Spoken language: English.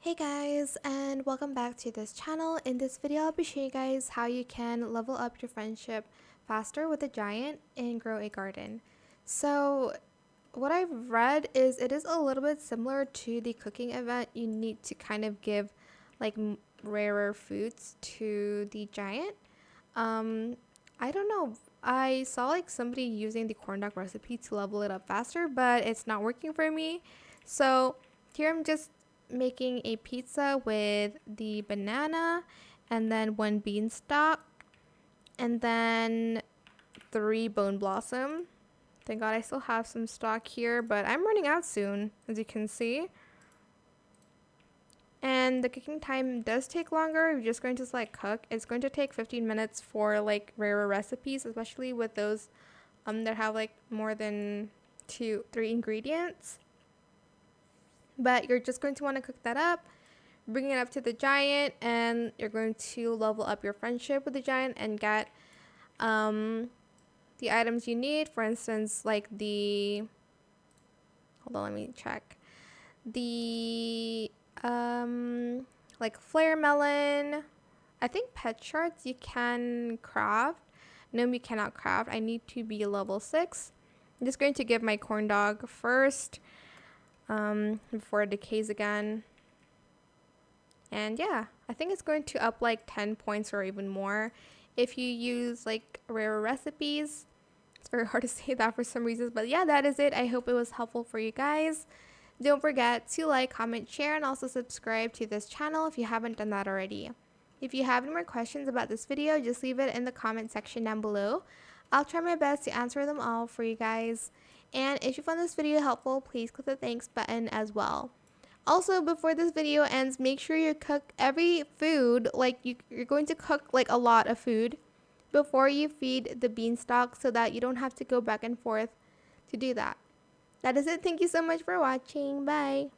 Hey guys, and welcome back to this channel. In this video, I'll be showing you guys how you can level up your friendship faster with a giant and grow a garden. So what I've read is it is a little bit similar to the cooking event. You need to kind of give like rarer foods to the giant. Um, I don't know. I saw like somebody using the corn dog recipe to level it up faster, but it's not working for me. So here I'm just making a pizza with the banana and then one beanstalk and then 3 bone blossom. Thank God I still have some stock here, but I'm running out soon, as you can see. And the cooking time does take longer. You're just going to like cook. It's going to take 15 minutes for like rarer recipes, especially with those that have like more than 3 ingredients. But you're just going to want to cook that up, bring it up to the giant, and you're going to level up your friendship with the giant and get the items you need. For instance, like hold on, let me check. The like flare melon. I think pet shards you can craft. No, you cannot craft. I need to be level 6. I'm just going to give my corn dog first before it decays again. And yeah, I think it's going to up like 10 points or even more if you use like rare recipes. It's very hard to say that for some reasons, but yeah, that is it. I hope it was helpful for you guys. Don't forget to like, comment, share, and also subscribe to this channel if you haven't done that already. If you have any more questions about this video, just leave it in the comment section down below. I'll try my best to answer them all for you guys. And if you found this video helpful, please click the thanks button as well. Also, before this video ends, make sure you cook every food, like you're going to cook like a lot of food before you feed the beanstalk so that you don't have to go back and forth to do that. That is it. Thank you so much for watching. Bye.